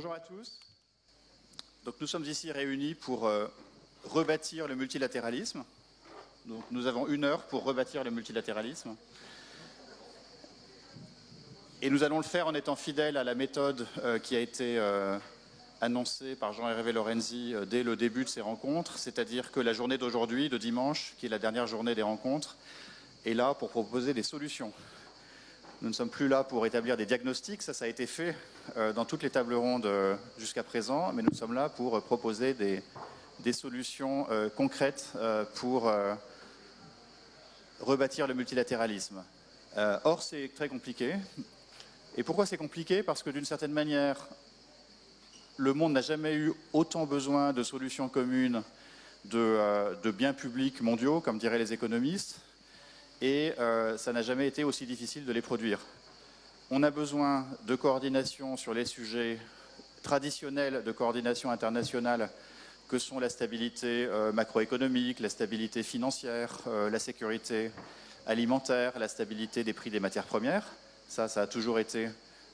Bonjour à tous. Donc, nous sommes ici réunis pour rebâtir le multilatéralisme. Donc, nous avons 1 heure pour rebâtir le multilatéralisme. Et nous allons le faire en étant fidèles à la méthode qui a été annoncée par Jean-Hervé Lorenzi dès le début de ces rencontres, c'est-à-dire que la journée d'aujourd'hui, de dimanche, qui est la dernière journée des rencontres, est là pour proposer des solutions. Nous ne sommes plus là pour établir des diagnostics, ça a été fait dans toutes les tables rondes jusqu'à présent, mais nous sommes là pour proposer des solutions concrètes pour rebâtir le multilatéralisme. Or, c'est très compliqué. Et pourquoi c'est compliqué? Parce que d'une certaine manière, le monde n'a jamais eu autant besoin de solutions communes, de biens publics mondiaux, comme diraient les économistes, et ça n'a jamais été aussi difficile de les produire. On a besoin de coordination sur les sujets traditionnels de coordination internationale que sont la stabilité macroéconomique, la stabilité financière, la sécurité alimentaire, la stabilité des prix des matières premières. Ça a toujours été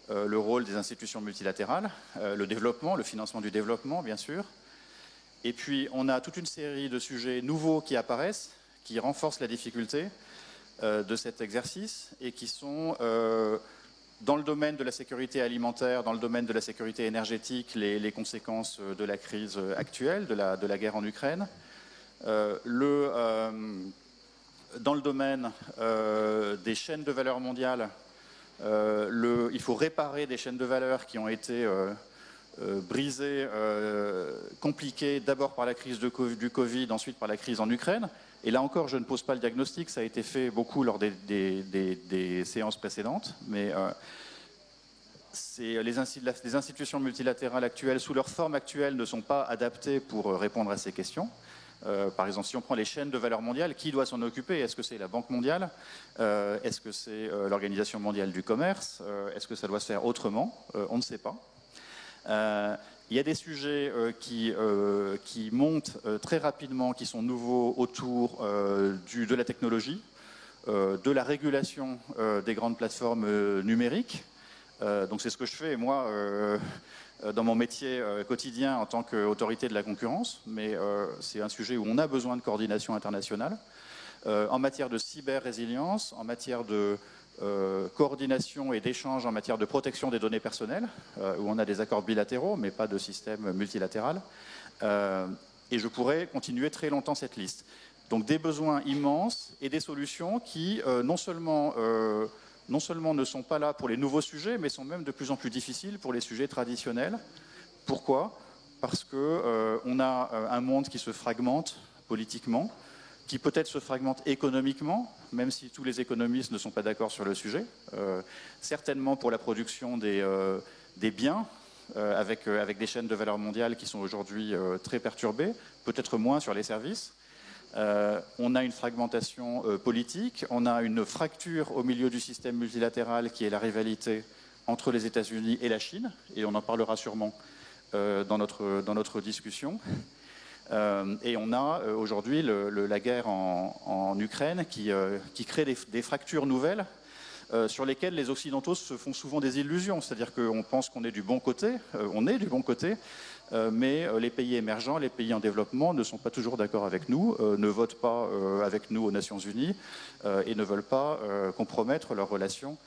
le rôle des institutions multilatérales, le développement, le financement du développement, bien sûr. Et puis, on a toute une série de sujets nouveaux qui apparaissent, qui renforcent la difficulté de cet exercice et qui sont dans le domaine de la sécurité alimentaire, dans le domaine de la sécurité énergétique, les conséquences de la crise actuelle, de la guerre en Ukraine. Dans le domaine des chaînes de valeur mondiales, il faut réparer des chaînes de valeur qui ont été brisées, compliquées d'abord par la crise du Covid, ensuite par la crise en Ukraine. Et là encore, je ne pose pas le diagnostic, ça a été fait beaucoup lors des séances précédentes, mais les institutions multilatérales actuelles, sous leur forme actuelle, ne sont pas adaptées pour répondre à ces questions. Par exemple, si on prend les chaînes de valeur mondiale, qui doit s'en occuper? Est-ce que c'est la Banque mondiale? Est-ce que c'est l'Organisation mondiale du commerce? Est-ce que ça doit se faire autrement? On ne sait pas. Il y a des sujets qui montent très rapidement, qui sont nouveaux autour de la technologie, de la régulation des grandes plateformes numériques. Donc c'est ce que je fais, moi, dans mon métier quotidien en tant qu'autorité de la concurrence, mais c'est un sujet où on a besoin de coordination internationale. En matière de cyber-résilience, en matière de coordination et d'échange en matière de protection des données personnelles, où on a des accords bilatéraux, mais pas de système multilatéral. Et je pourrais continuer très longtemps cette liste. Donc des besoins immenses et des solutions qui non seulement ne sont pas là pour les nouveaux sujets, mais sont même de plus en plus difficiles pour les sujets traditionnels. Pourquoi? Parce qu'on a un monde qui se fragmente politiquement, qui peut-être se fragmente économiquement, même si tous les économistes ne sont pas d'accord sur le sujet, certainement pour la production des biens, avec des chaînes de valeur mondiale qui sont aujourd'hui très perturbées, peut-être moins sur les services. On a une fragmentation politique, on a une fracture au milieu du système multilatéral qui est la rivalité entre les États-Unis et la Chine, et on en parlera sûrement dans notre discussion. Et on a aujourd'hui la guerre en Ukraine qui crée des fractures nouvelles sur lesquelles les Occidentaux se font souvent des illusions. C'est-à-dire qu'on pense qu'on est du bon côté, on est du bon côté, mais les pays émergents, les pays en développement ne sont pas toujours d'accord avec nous, ne votent pas avec nous aux Nations Unies et ne veulent pas compromettre leurs relations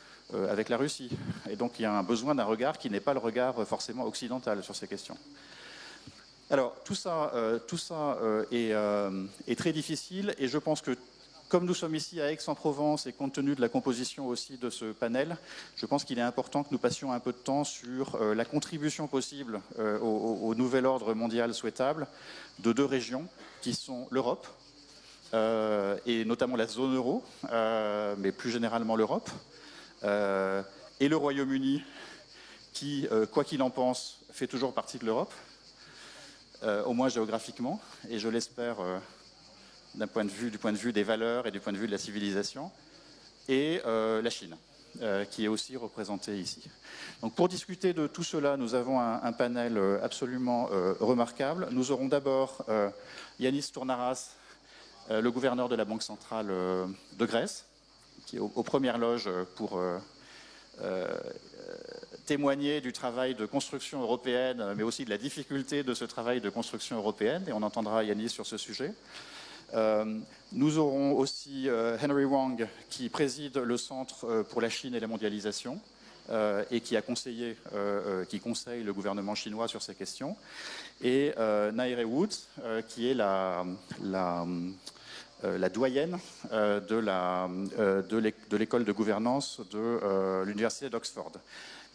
avec la Russie. Et donc il y a un besoin d'un regard qui n'est pas le regard forcément occidental sur ces questions. Alors, tout ça est très difficile et je pense que comme nous sommes ici à Aix-en-Provence et compte tenu de la composition aussi de ce panel, je pense qu'il est important que nous passions un peu de temps sur la contribution possible au nouvel ordre mondial souhaitable de 2 régions qui sont l'Europe et notamment la zone euro, mais plus généralement l'Europe, et le Royaume-Uni qui, quoi qu'il en pense, fait toujours partie de l'Europe. Au moins géographiquement, et je l'espère du point de vue des valeurs et du point de vue de la civilisation, et la Chine, qui est aussi représentée ici. Donc pour discuter de tout cela, nous avons un panel absolument remarquable. Nous aurons d'abord Yanis Tournaras, le gouverneur de la Banque centrale de Grèce, qui est aux premières loges pour témoigner du travail de construction européenne, mais aussi de la difficulté de ce travail de construction européenne, et on entendra Yanis sur ce sujet. Nous aurons aussi Henry Wang, qui préside le Centre pour la Chine et la mondialisation, et qui conseille le gouvernement chinois sur ces questions, et Naire Woods, qui est la doyenne de l'école de gouvernance de l'université d'Oxford.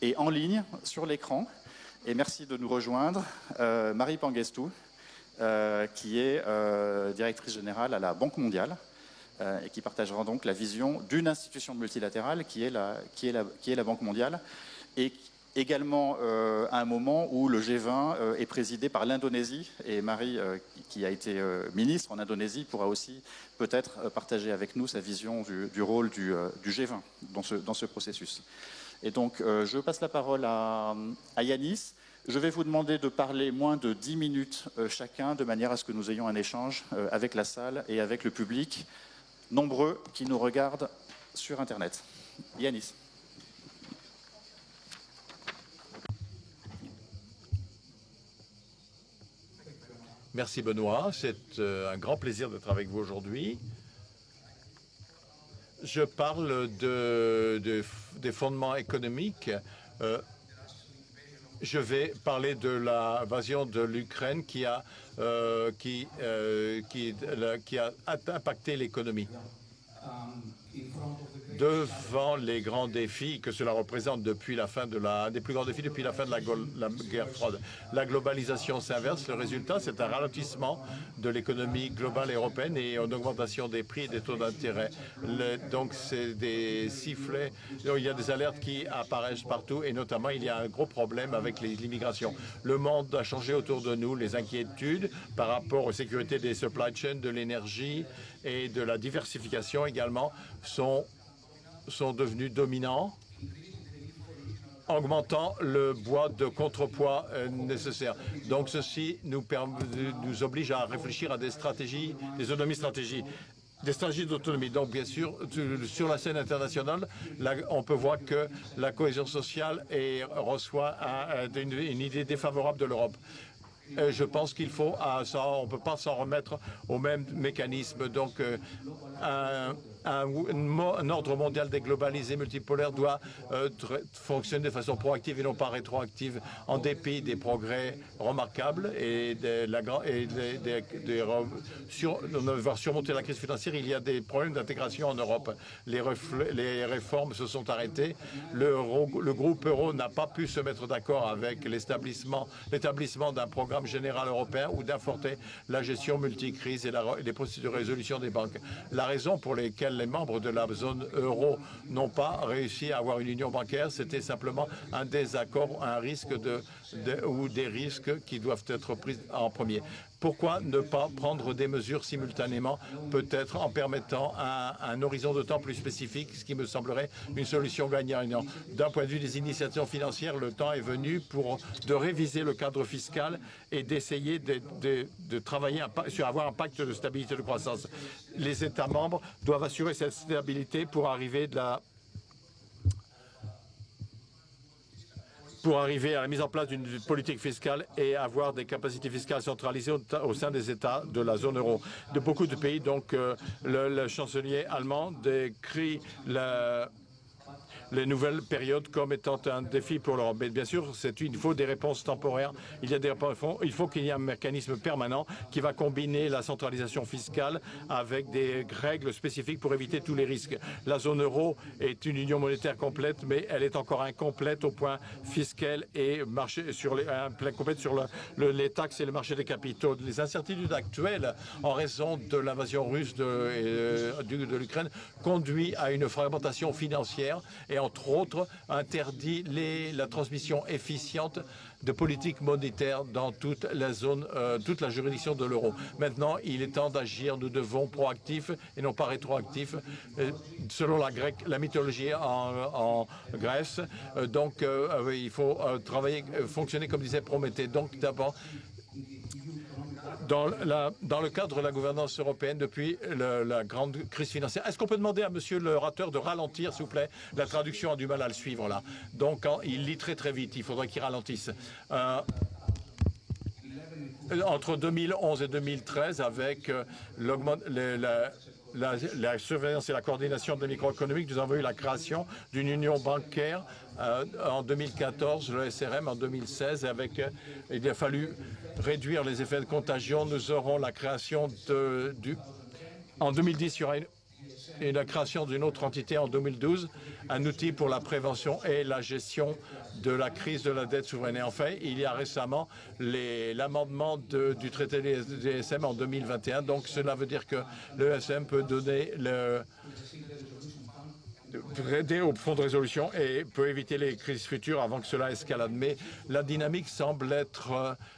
Et en ligne, sur l'écran, et merci de nous rejoindre, Marie Pangestu, qui est directrice générale à la Banque mondiale, et qui partagera donc la vision d'une institution multilatérale qui est la Banque mondiale, et également à un moment où le G20 est présidé par l'Indonésie, et Marie, qui a été ministre en Indonésie, pourra aussi peut-être partager avec nous sa vision du rôle du G20 dans ce processus. Et donc, je passe la parole à Yanis. Je vais vous demander de parler moins de 10 minutes chacun, de manière à ce que nous ayons un échange avec la salle et avec le public nombreux qui nous regardent sur Internet. Yanis. Merci Benoît, c'est un grand plaisir d'être avec vous aujourd'hui. Je parle des fondements économiques. Je vais parler de l'invasion de l'Ukraine qui a impacté l'économie. Devant les grands défis que cela représente depuis la fin des plus grands défis depuis la fin de la guerre froide, la globalisation s'inverse. Le résultat, c'est un ralentissement de l'économie globale et européenne et une augmentation des prix et des taux d'intérêt. Donc, c'est des sifflets. Il y a des alertes qui apparaissent partout et notamment, il y a un gros problème avec l'immigration. Le monde a changé autour de nous. Les inquiétudes par rapport aux sécurités des supply chains, de l'énergie et de la diversification également sont devenus dominants, augmentant le poids de contrepoids nécessaire. Donc ceci nous oblige à réfléchir à des stratégies, des autonomies stratégiques. Des stratégies d'autonomie. Donc, bien sûr, sur la scène internationale, là, on peut voir que la cohésion sociale reçoit une idée défavorable de l'Europe. Je pense qu'il faut, on ne peut pas s'en remettre au même mécanisme. Donc, un ordre mondial déglobalisé multipolaire doit fonctionner de façon proactive et non pas rétroactive, en dépit des progrès remarquables et on va devoir surmonter la crise financière. Il y a des problèmes d'intégration en Europe. Les réformes se sont arrêtées. Le groupe euro n'a pas pu se mettre d'accord avec l'établissement d'un programme général européen ou d'apporter la gestion multicrise et les procédures de résolution des banques. La raison pour laquelle les membres de la zone euro n'ont pas réussi à avoir une union bancaire, c'était simplement un désaccord, un risque ou des risques qui doivent être pris en premier. Pourquoi ne pas prendre des mesures simultanément, peut-être en permettant un horizon de temps plus spécifique, ce qui me semblerait une solution gagnant-gagnant. D'un point de vue des initiatives financières, le temps est venu de réviser le cadre fiscal et d'essayer de travailler sur avoir un pacte de stabilité et de croissance. Les États membres doivent assurer cette stabilité pour arriver à la mise en place d'une politique fiscale et avoir des capacités fiscales centralisées au sein des États de la zone euro. De beaucoup de pays, donc le chancelier allemand décrit les nouvelles périodes comme étant un défi pour l'Europe. Mais bien sûr, il faut des réponses temporaires. Il faut qu'il y ait un mécanisme permanent qui va combiner la centralisation fiscale avec des règles spécifiques pour éviter tous les risques. La zone euro est une union monétaire complète, mais elle est encore incomplète au point fiscal et complète sur les taxes et le marché des capitaux. Les incertitudes actuelles, en raison de l'invasion russe de l'Ukraine, conduit à une fragmentation financière et entre autres, interdit la transmission efficiente de politique monétaire dans toute la juridiction de l'euro. Maintenant, il est temps d'agir. Nous devons proactifs et non pas rétroactifs. Selon la mythologie en Grèce, donc il faut fonctionner comme disait Prométhée. Donc d'abord, dans le cadre de la gouvernance européenne depuis la grande crise financière. Est-ce qu'on peut demander à monsieur l'orateur de ralentir, s'il vous plaît? La traduction a du mal à le suivre, là. Donc, il lit très, très vite. Il faudrait qu'il ralentisse. Entre 2011 et 2013, avec la surveillance et la coordination des microéconomiques, nous avons eu la création d'une union bancaire en 2014, le SRM en 2016. Il a fallu réduire les effets de contagion. Nous aurons la création en 2010, il y aura la création d'une autre entité en 2012, un outil pour la prévention et la gestion de la crise de la dette souveraine. Et enfin, il y a récemment l'amendement du traité des ESM en 2021. Donc cela veut dire que le ESM peut donner aider au fonds de résolution et peut éviter les crises futures avant que cela escalade. Mais la dynamique semble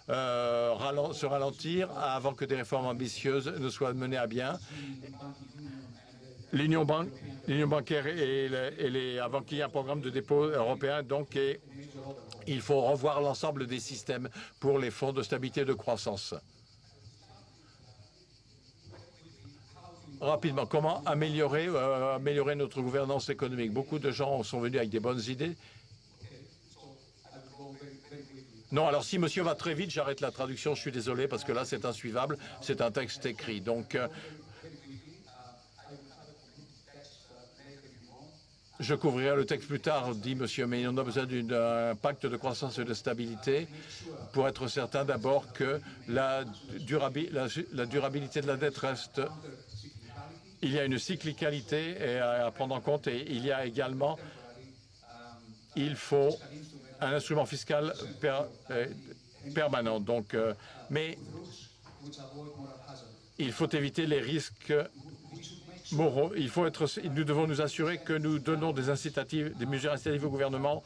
se ralentir avant que des réformes ambitieuses ne soient menées à bien. L'union bancaire avant qu'il y ait un programme de dépôt européen, donc il faut revoir l'ensemble des systèmes pour les fonds de stabilité et de croissance. Rapidement, comment améliorer notre gouvernance économique? Beaucoup de gens sont venus avec des bonnes idées. Non, alors si monsieur va très vite, j'arrête la traduction, je suis désolé, parce que là c'est insuivable, c'est un texte écrit. Donc, je couvrirai le texte plus tard, dit monsieur, mais on a besoin d'un pacte de croissance et de stabilité pour être certain d'abord que la durabilité de la dette reste. Il y a une cyclicalité à prendre en compte et il y a également, il faut un instrument fiscal permanent. Donc, mais il faut éviter les risques moraux. Nous devons nous assurer que nous donnons des mesures incitatives au gouvernement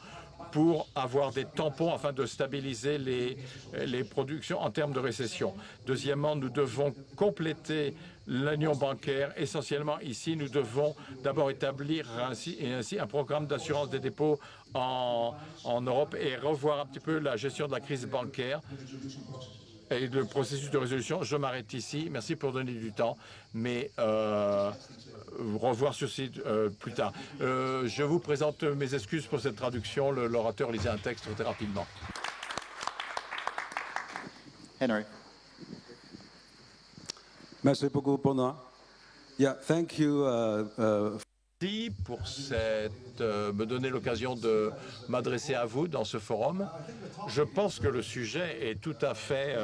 pour avoir des tampons afin de stabiliser les productions en termes de récession. Deuxièmement, nous devons compléter l'union bancaire. Essentiellement, ici, nous devons d'abord établir ainsi un programme d'assurance des dépôts en Europe et revoir un petit peu la gestion de la crise bancaire et le processus de résolution. Je m'arrête ici. Merci pour donner du temps, mais revoir ceci plus tard. Je vous présente mes excuses pour cette traduction. L'orateur lisait un texte très rapidement. Henry. Merci beaucoup, Benoît. Yeah, thank you. Merci pour me donner l'occasion de m'adresser à vous dans ce forum. Je pense que le sujet est tout à fait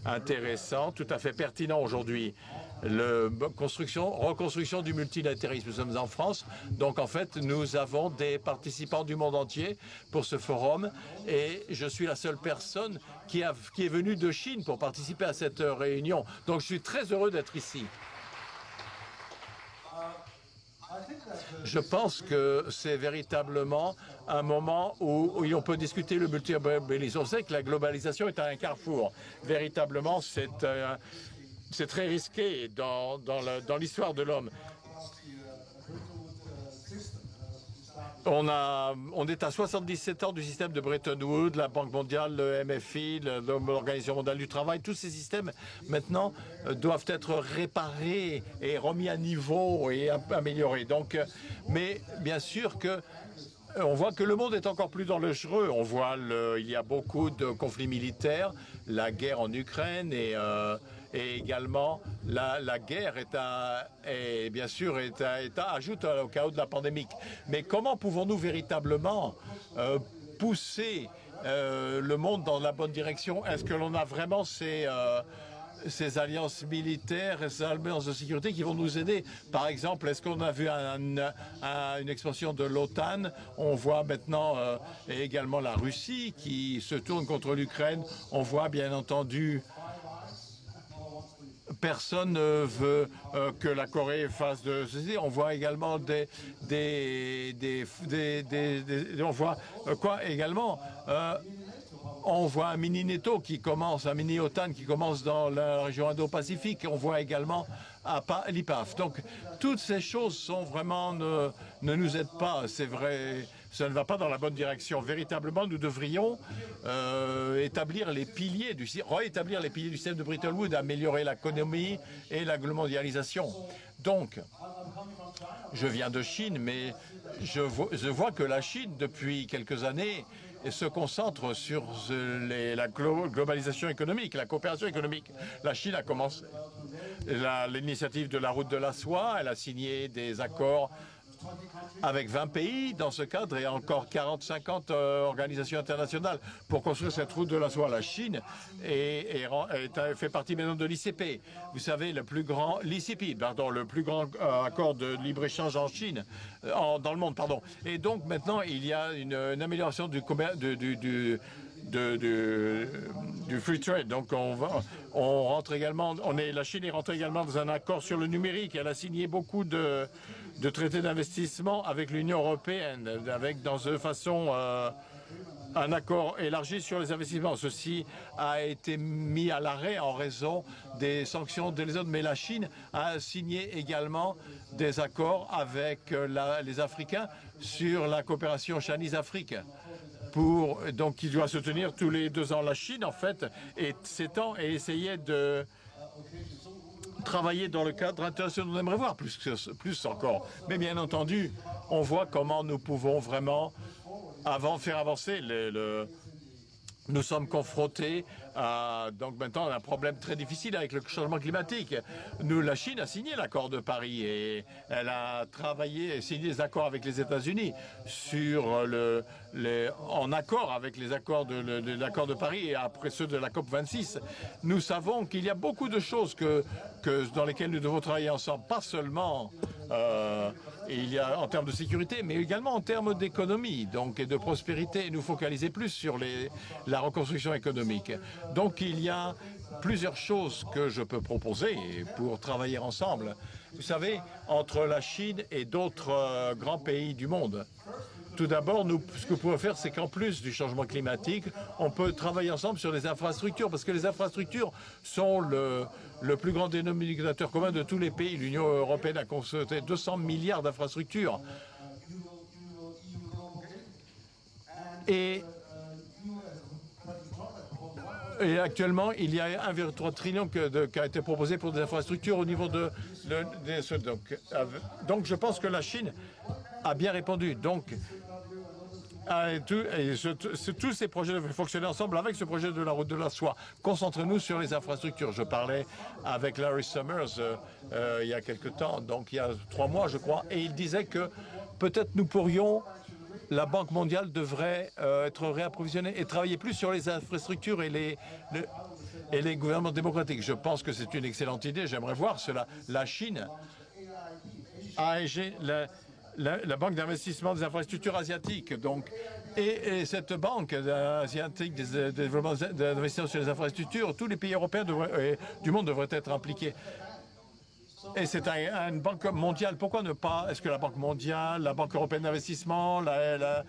intéressant, tout à fait pertinent aujourd'hui. Reconstruction du multilatéralisme. Nous sommes en France, donc en fait nous avons des participants du monde entier pour ce forum et je suis la seule personne qui est venue de Chine pour participer à cette réunion. Donc je suis très heureux d'être ici. Je pense que c'est véritablement un moment où on peut discuter le multilatéralisme. On sait que la globalisation est à un carrefour. Véritablement, c'est très risqué dans l'histoire de l'homme. On est à 77 ans du système de Bretton Woods, la Banque mondiale, le MFI, l'Organisation mondiale du travail. Tous ces systèmes, maintenant, doivent être réparés et remis à niveau et améliorés. Donc, mais bien sûr que on voit que le monde est encore plus dangereux. On voit il y a beaucoup de conflits militaires, la guerre en Ukraine et également la guerre bien sûr ajoute au chaos de la pandémie. Mais comment pouvons-nous véritablement pousser le monde dans la bonne direction? Est-ce que l'on a vraiment ces alliances militaires et ces alliances de sécurité qui vont nous aider? Par exemple, est-ce qu'on a vu une expansion de l'OTAN? On voit maintenant également la Russie qui se tourne contre l'Ukraine. On voit bien entendu personne ne veut que la Corée fasse de ceci. On voit également on voit quoi également on voit un mini NATO qui commence, un mini OTAN qui commence dans la région Indo-Pacifique. On voit également l'IPAF. Donc, toutes ces choses sont vraiment ne nous aident pas. C'est vrai. ça ne va pas dans la bonne direction. Véritablement, nous devrions réétablir les piliers du système de Bretton Woods, améliorer l'économie et la mondialisation. Donc, je viens de Chine, mais je vois que la Chine, depuis quelques années, se concentre sur la globalisation économique, la coopération économique. La Chine a commencé l'initiative de la route de la soie, elle a signé des accords avec 20 pays dans ce cadre et encore 40-50 organisations internationales pour construire cette route de la soie. La Chine fait partie maintenant de l'ICP. Vous savez, le plus grand accord de libre-échange en Chine, dans le monde, pardon. Et donc maintenant, il y a une amélioration du free trade. Donc la Chine est rentrée également dans un accord sur le numérique. Elle a signé beaucoup de traités d'investissement avec l'Union européenne, avec dans de façon un accord élargi sur les investissements. Ceci a été mis à l'arrêt en raison des sanctions des autres, mais la Chine a signé également des accords avec les Africains sur la coopération Chinese-Afrique. Donc, qui doit se tenir tous les 2 ans. La Chine, en fait, s'étend et essayait de travailler dans le cadre international. On aimerait voir plus encore. Mais bien entendu, on voit comment nous pouvons vraiment faire avancer Nous sommes confrontés donc maintenant à un problème très difficile avec le changement climatique. La Chine a signé l'accord de Paris et elle a travaillé et signé des accords avec les États-Unis en accord avec les accords de l'accord de Paris et après ceux de la COP26. Nous savons qu'il y a beaucoup de choses dans lesquelles nous devons travailler ensemble, pas seulement en termes de sécurité, mais également en termes d'économie et de prospérité, et nous focaliser plus sur la reconstruction économique. Donc il y a plusieurs choses que je peux proposer pour travailler ensemble. Vous savez, entre la Chine et d'autres grands pays du monde. Tout d'abord, ce que nous pouvons faire, c'est qu'en plus du changement climatique, on peut travailler ensemble sur les infrastructures, parce que les infrastructures sont le plus grand dénominateur commun de tous les pays. L'Union européenne a constaté 200 milliards d'infrastructures. Et actuellement, il y a 1,3 trillion qui a été proposé pour des infrastructures au niveau donc je pense que la Chine a bien répondu. Donc, tous ces projets devraient fonctionner ensemble avec ce projet de la route de la soie. Concentrez-nous sur les infrastructures. Je parlais avec Larry Summers il y a quelque temps, donc il y a 3 mois, je crois, et il disait que peut-être la Banque mondiale devrait être réapprovisionnée et travailler plus sur les infrastructures et les gouvernements démocratiques. Je pense que c'est une excellente idée. J'aimerais voir cela. La Chine la Banque d'investissement des infrastructures asiatiques. Et cette banque asiatique des développements d'investissement sur les infrastructures, tous les pays européens du monde devraient être impliqués. Et c'est une banque mondiale. Pourquoi ne pas? Est-ce que la Banque mondiale, la Banque européenne d'investissement, la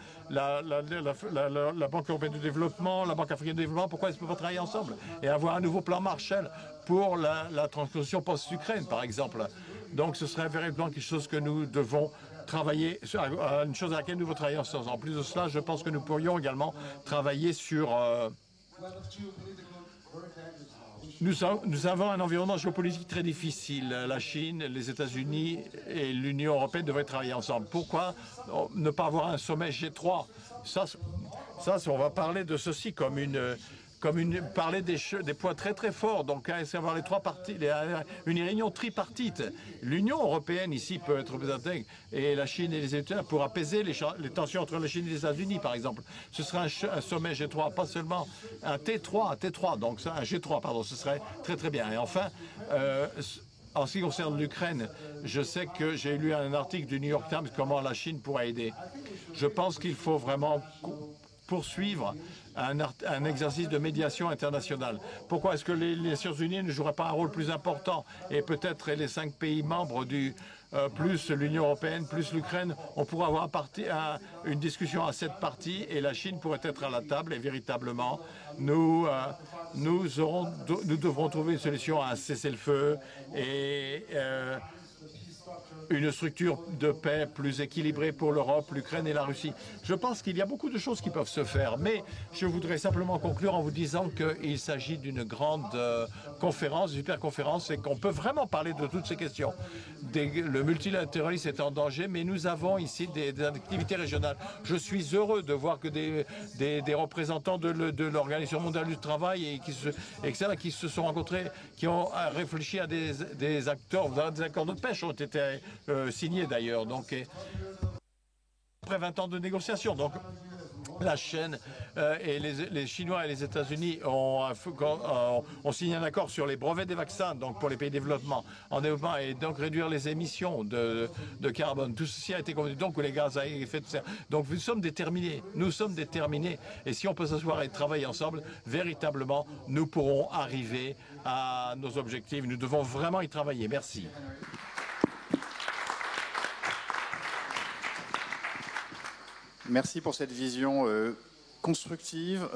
Banque européenne de développement, la Banque africaine de développement, pourquoi est-ce qu'on peut pas travailler ensemble et avoir un nouveau plan Marshall pour la transition post-Ukraine, par exemple? Donc ce serait véritablement quelque chose que nous devons travailler, une chose à laquelle nous devons travailler ensemble. En plus de cela, je pense que nous pourrions également travailler sur... Nous avons un environnement géopolitique très difficile. La Chine, les États-Unis et l'Union européenne devraient travailler ensemble. Pourquoi ne pas avoir un sommet G3? On va parler de ceci parler des points très très forts. Donc, c'est avoir les 3 parties, une réunion tripartite. L'Union européenne ici peut être représentée et la Chine et les États pour apaiser les tensions entre la Chine et les États-Unis, par exemple. Ce serait un sommet G3, pas seulement un T3, donc un G3, pardon, ce serait très très bien. Et enfin, en ce qui concerne l'Ukraine, je sais que j'ai lu un article du New York Times comment la Chine pourrait aider. Je pense qu'il faut vraiment poursuivre un exercice de médiation internationale. Pourquoi est-ce que les Nations Unies ne joueraient pas un rôle plus important? Et peut-être les 5 pays membres plus l'Union européenne, plus l'Ukraine, on pourrait avoir une discussion à 7 parties et la Chine pourrait être à la table et véritablement nous devrons trouver une solution à un cessez-le-feu et une structure de paix plus équilibrée pour l'Europe, l'Ukraine et la Russie. Je pense qu'il y a beaucoup de choses qui peuvent se faire, mais je voudrais simplement conclure en vous disant qu'il s'agit d'une grande conférence, super conférence, et qu'on peut vraiment parler de toutes ces questions. Le multilatéralisme est en danger, mais nous avons ici des activités régionales. Je suis heureux de voir que des représentants de l'Organisation mondiale du travail et qui se sont rencontrés, qui ont réfléchi à des accords de pêche ont été signés d'ailleurs. Donc, après 20 ans de négociations. Donc, la Chine et les Chinois et les États-Unis ont signé un accord sur les brevets des vaccins, donc pour les pays en développement, et donc réduire les émissions de carbone. Tout ceci a été convenu. Donc les gaz à effet de serre. Donc nous sommes déterminés. Nous sommes déterminés. Et si on peut s'asseoir et travailler ensemble, véritablement, nous pourrons arriver à nos objectifs. Nous devons vraiment y travailler. Merci. Merci pour cette vision constructive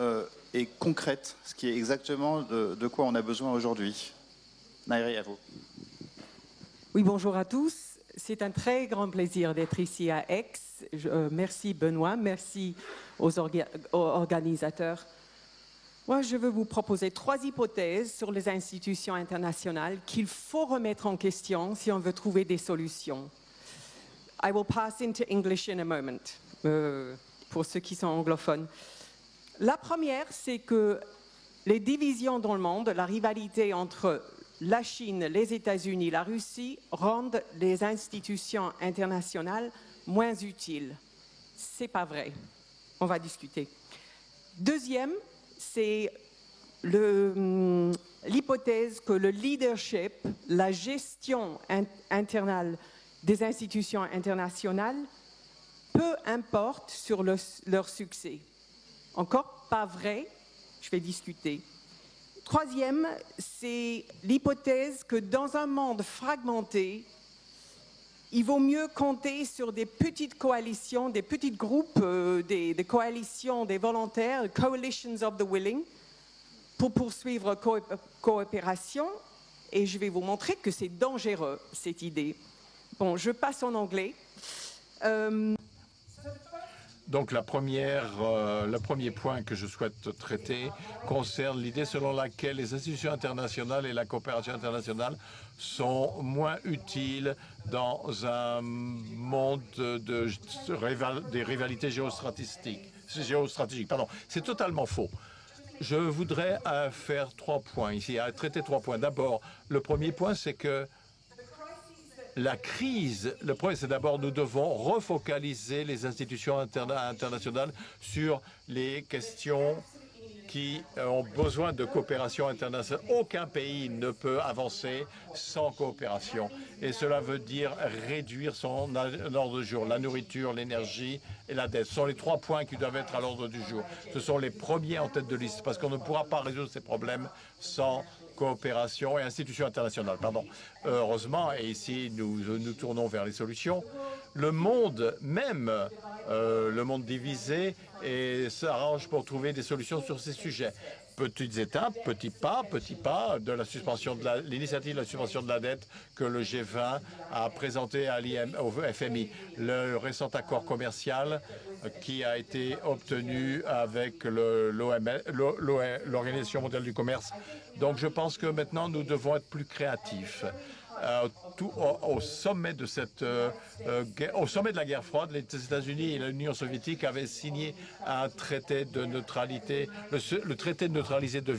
et concrète, ce qui est exactement de quoi on a besoin aujourd'hui. Nairi, à vous. Oui, bonjour à tous. C'est un très grand plaisir d'être ici à Aix. Merci Benoît, merci aux organisateurs. Moi, je veux vous proposer 3 hypothèses sur les institutions internationales qu'il faut remettre en question si on veut trouver des solutions. I will pass into English in a moment. Pour ceux qui sont anglophones. La première, c'est que les divisions dans le monde, la rivalité entre la Chine, les États-Unis, la Russie, rendent les institutions internationales moins utiles. C'est pas vrai. On va discuter. Deuxième, c'est l'hypothèse que le leadership, la gestion internale des institutions internationales, peu importe sur leur succès. Encore pas vrai, je vais discuter. Troisième, c'est l'hypothèse que dans un monde fragmenté, il vaut mieux compter sur des petites coalitions, des petits groupes, des coalitions des volontaires, coalitions of the willing, pour poursuivre coopération. Et je vais vous montrer que c'est dangereux, cette idée. Bon, je passe en anglais. Donc le premier point que je souhaite traiter concerne l'idée selon laquelle les institutions internationales et la coopération internationale sont moins utiles dans un monde des rivalités géostratégiques. C'est totalement faux. Je voudrais faire 3 points ici, traiter 3 points. D'abord, le premier point, c'est que la crise, le problème, c'est d'abord nous devons refocaliser les institutions internationales sur les questions qui ont besoin de coopération internationale. Aucun pays ne peut avancer sans coopération. Et cela veut dire réduire son ordre du jour. La nourriture, l'énergie et la dette. Ce sont les 3 points qui doivent être à l'ordre du jour. Ce sont les premiers en tête de liste parce qu'on ne pourra pas résoudre ces problèmes sans coopération et institutions internationales. Heureusement, et ici nous tournons vers les solutions, le monde même, le monde divisé, s'arrange pour trouver des solutions sur ces sujets. Petites étapes, petits pas de la suspension de l'initiative de la suspension de la dette que le G20 a présenté au FMI. Le récent accord commercial qui a été obtenu avec l'Organisation mondiale du commerce. Donc je pense que maintenant nous devons être plus créatifs. Au sommet de la guerre froide, les États-Unis et l'Union soviétique avaient signé un traité de neutralité, le traité de neutralité de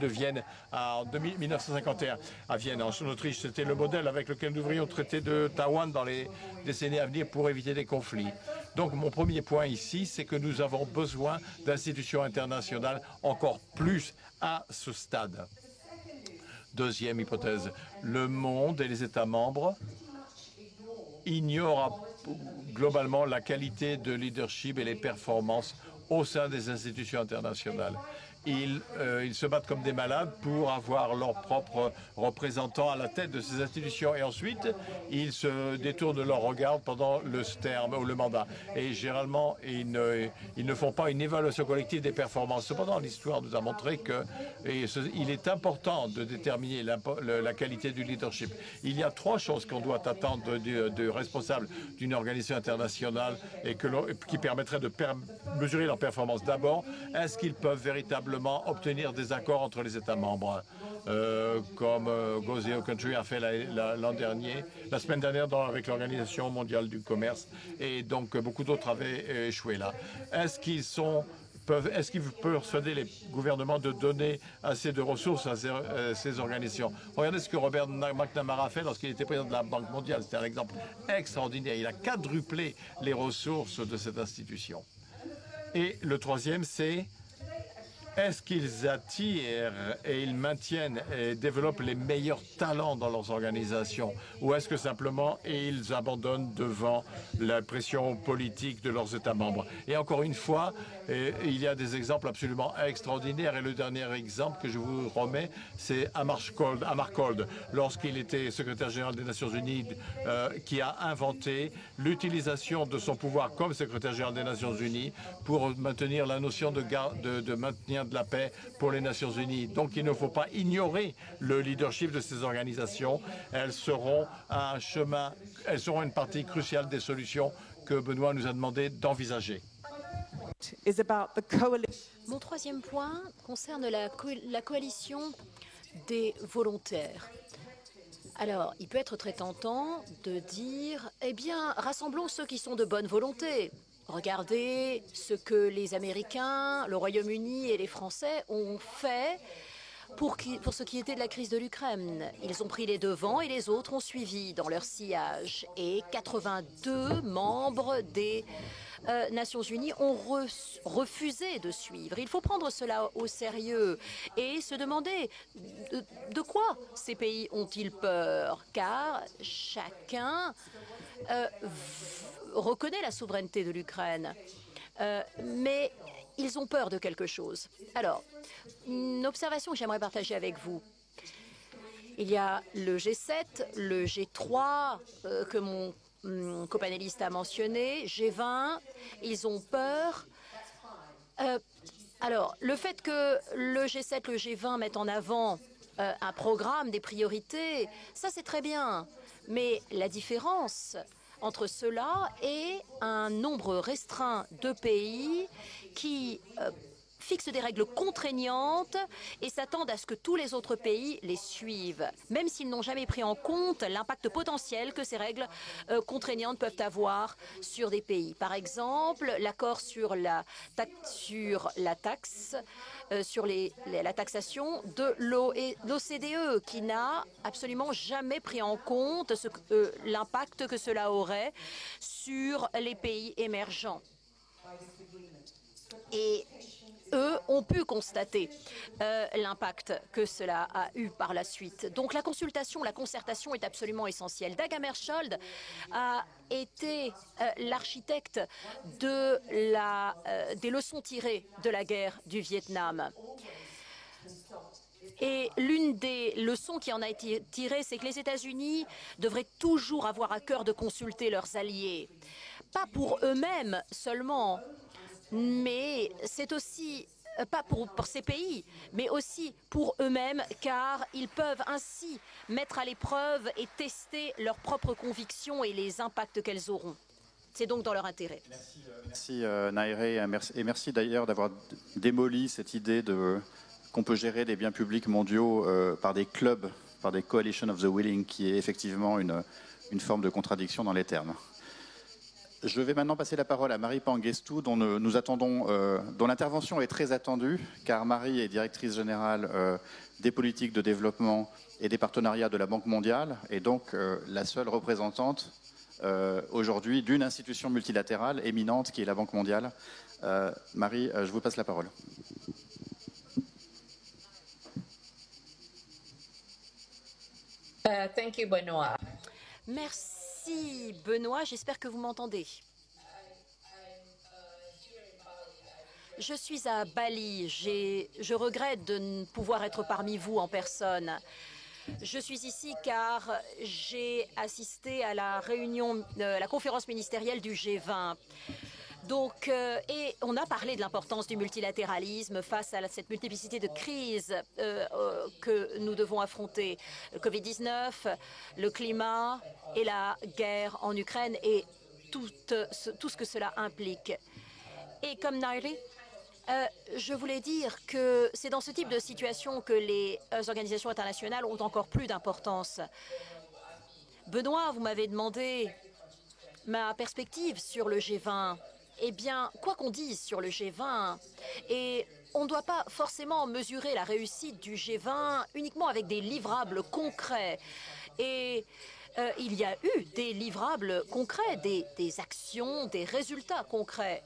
Vienne en 1951 à Vienne, en Autriche. C'était le modèle avec lequel nous devrions traiter de Taïwan dans les décennies à venir pour éviter des conflits. Donc mon premier point ici, c'est que nous avons besoin d'institutions internationales encore plus à ce stade. Deuxième hypothèse, le monde et les États membres ignorent globalement la qualité de leadership et les performances au sein des institutions internationales. ils se battent comme des malades pour avoir leurs propres représentants à la tête de ces institutions. Et ensuite, ils se détournent leur regard pendant le terme ou le mandat. Et généralement, ils ne font pas une évaluation collective des performances. Cependant, l'histoire nous a montré qu'il est important de déterminer la qualité du leadership. Il y a trois choses qu'on doit attendre de responsables d'une organisation internationale et qui permettraient de mesurer leur performance. D'abord, est-ce qu'ils peuvent véritablement obtenir des accords entre les États membres, comme Go Country a fait la semaine dernière avec l'Organisation mondiale du commerce, et donc beaucoup d'autres avaient échoué là. Est-ce qu'ils peuvent persuader les gouvernements de donner assez de ressources à ces organisations? Regardez ce que Robert McNamara a fait lorsqu'il était président de la Banque mondiale. C'était un exemple extraordinaire. Il a quadruplé les ressources de cette institution. Et le troisième, c'est est-ce qu'ils attirent et ils maintiennent et développent les meilleurs talents dans leurs organisations, ou est-ce que simplement ils abandonnent devant la pression politique de leurs États membres? Et encore une fois, il y a des exemples absolument extraordinaires, et le dernier exemple que je vous remets, c'est Amar Kold, lorsqu'il était secrétaire général des Nations Unies, qui a inventé l'utilisation de son pouvoir comme secrétaire général des Nations Unies pour maintenir la notion de maintien de la paix pour les Nations Unies. Donc il ne faut pas ignorer le leadership de ces organisations. Elles seront une partie cruciale des solutions que Benoît nous a demandé d'envisager. Mon troisième point concerne la coalition des volontaires. Alors, il peut être très tentant de dire, eh bien, rassemblons ceux qui sont de bonne volonté. Regardez ce que les Américains, le Royaume-Uni et les Français ont fait pour ce qui était de la crise de l'Ukraine. Ils ont pris les devants et les autres ont suivi dans leur sillage. Et 82 membres des Nations Unies ont refusé de suivre. Il faut prendre cela au sérieux et se demander de quoi ces pays ont-ils peur, car chacun reconnaît la souveraineté de l'Ukraine, mais ils ont peur de quelque chose. Alors, une observation que j'aimerais partager avec vous. Il y a le G7, le G3, que mon copanéliste a mentionné, G20, ils ont peur. Alors, le fait que le G7, le G20 mettent en avant un programme, des priorités, ça c'est très bien. Mais la différence entre cela et un nombre restreint de pays qui fixent des règles contraignantes et s'attendent à ce que tous les autres pays les suivent, même s'ils n'ont jamais pris en compte l'impact potentiel que ces règles contraignantes peuvent avoir sur des pays. Par exemple, l'accord sur la taxation de l'OCDE, qui n'a absolument jamais pris en compte l'impact que cela aurait sur les pays émergents. Et eux ont pu constater l'impact que cela a eu par la suite. Donc la consultation, la concertation est absolument essentielle. Dag Hammarskjöld a été l'architecte des leçons tirées de la guerre du Vietnam. Et l'une des leçons qui en a été tirée, c'est que les États-Unis devraient toujours avoir à cœur de consulter leurs alliés. Pas pour eux-mêmes seulement, mais c'est aussi, pas pour ces pays, mais aussi pour eux-mêmes, car ils peuvent ainsi mettre à l'épreuve et tester leurs propres convictions et les impacts qu'elles auront. C'est donc dans leur intérêt. Merci Nairé, et merci d'ailleurs d'avoir démoli cette idée qu'on peut gérer des biens publics mondiaux par des clubs, par des coalitions of the willing, qui est effectivement une forme de contradiction dans les termes. Je vais maintenant passer la parole à Marie Panguestou, dont dont l'intervention est très attendue, car Marie est directrice générale des politiques de développement et des partenariats de la Banque mondiale, et donc la seule représentante aujourd'hui d'une institution multilatérale éminente qui est la Banque mondiale. Marie, je vous passe la parole. Thank you, Benoît. Merci Benoît, j'espère que vous m'entendez. Je suis à Bali. Je regrette de ne pouvoir être parmi vous en personne. Je suis ici car j'ai assisté à la réunion, la conférence ministérielle du G20. Donc, et on a parlé de l'importance du multilatéralisme face à cette multiplicité de crises que nous devons affronter. Le Covid-19, le climat et la guerre en Ukraine et tout ce que cela implique. Et comme Nairi, je voulais dire que c'est dans ce type de situation que les organisations internationales ont encore plus d'importance. Benoît, vous m'avez demandé ma perspective sur le G20. Eh bien, quoi qu'on dise sur le G20, et on ne doit pas forcément mesurer la réussite du G20 uniquement avec des livrables concrets. Et il y a eu des livrables concrets, des actions, des résultats concrets.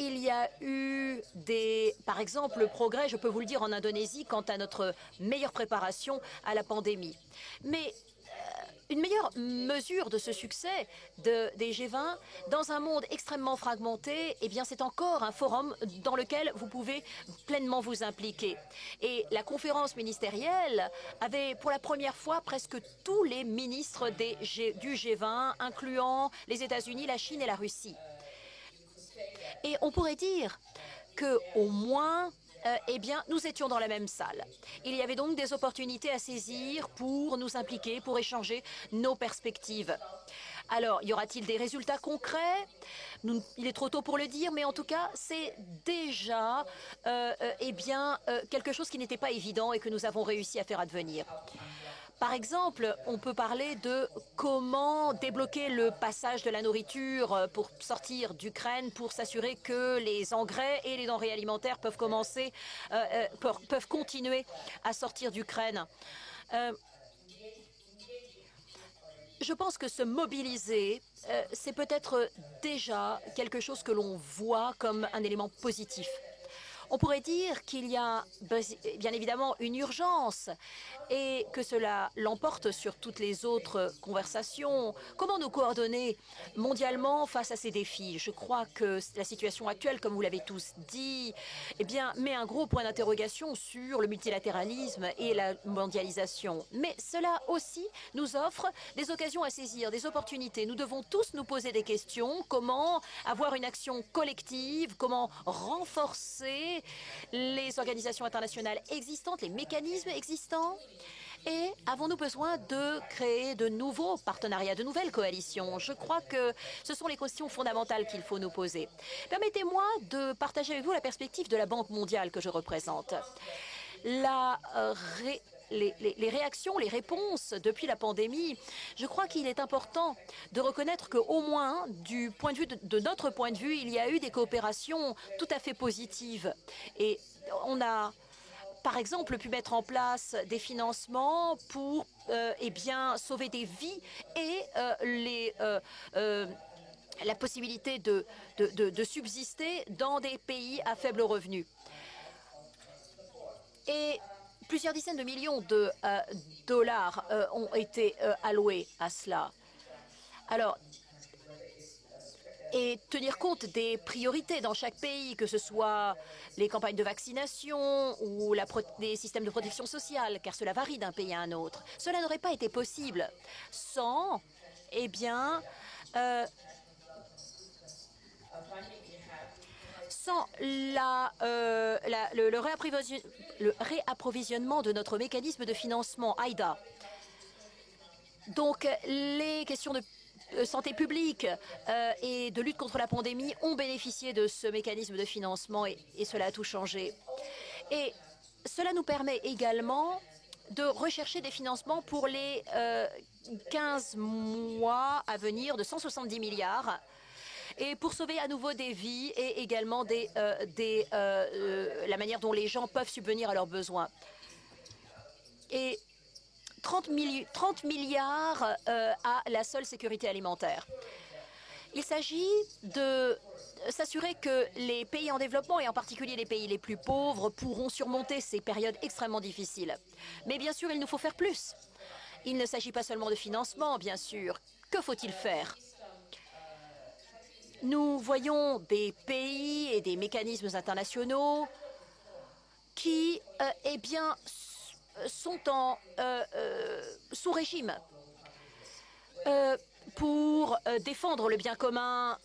Il y a eu par exemple, le progrès, je peux vous le dire, en Indonésie quant à notre meilleure préparation à la pandémie. Mais une meilleure mesure de ce succès des G20 dans un monde extrêmement fragmenté, eh bien, c'est encore un forum dans lequel vous pouvez pleinement vous impliquer. Et la conférence ministérielle avait pour la première fois presque tous les ministres du G20, incluant les États-Unis, la Chine et la Russie. Et on pourrait dire qu'au moins, eh bien, nous étions dans la même salle. Il y avait donc des opportunités à saisir pour nous impliquer, pour échanger nos perspectives. Alors, y aura-t-il des résultats concrets? Il est trop tôt pour le dire, mais en tout cas, c'est déjà eh bien, quelque chose qui n'était pas évident et que nous avons réussi à faire advenir. Par exemple, on peut parler de comment débloquer le passage de la nourriture pour sortir d'Ukraine, pour s'assurer que les engrais et les denrées alimentaires peuvent continuer à sortir d'Ukraine. Je pense que se mobiliser, c'est peut-être déjà quelque chose que l'on voit comme un élément positif. On pourrait dire qu'il y a bien évidemment une urgence et que cela l'emporte sur toutes les autres conversations. Comment nous coordonner mondialement face à ces défis? Je crois que la situation actuelle, comme vous l'avez tous dit, eh bien, met un gros point d'interrogation sur le multilatéralisme et la mondialisation. Mais cela aussi nous offre des occasions à saisir, des opportunités. Nous devons tous nous poser des questions. Comment avoir une action collective? Comment renforcer les organisations internationales existantes, les mécanismes existants? Et avons-nous besoin de créer de nouveaux partenariats, de nouvelles coalitions? Je crois que ce sont les questions fondamentales qu'il faut nous poser. Permettez-moi de partager avec vous la perspective de la Banque mondiale que je représente. Les réactions, les réponses depuis la pandémie, je crois qu'il est important de reconnaître qu'au moins, du point de vue de notre point de vue, il y a eu des coopérations tout à fait positives. Et on a, par exemple, pu mettre en place des financements pour eh bien, sauver des vies et la possibilité de subsister dans des pays à faible revenu. Et plusieurs dizaines de millions de dollars ont été alloués à cela. Alors, et tenir compte des priorités dans chaque pays, que ce soit les campagnes de vaccination ou les systèmes de protection sociale, car cela varie d'un pays à un autre. Cela n'aurait pas été possible sans, eh bien, sans le réapprovisionnement de notre mécanisme de financement AIDA. Donc, les questions de santé publique et de lutte contre la pandémie ont bénéficié de ce mécanisme de financement et cela a tout changé. Et cela nous permet également de rechercher des financements pour les 15 mois à venir de 170 milliards et pour sauver à nouveau des vies et également la manière dont les gens peuvent subvenir à leurs besoins. Et 30 milliards à la seule sécurité alimentaire. Il s'agit de s'assurer que les pays en développement, et en particulier les pays les plus pauvres, pourront surmonter ces périodes extrêmement difficiles. Mais bien sûr, il nous faut faire plus. Il ne s'agit pas seulement de financement, bien sûr. Que faut-il faire? nous voyons des pays et des mécanismes internationaux qui, eh bien, sont sous régime pour défendre les biens communs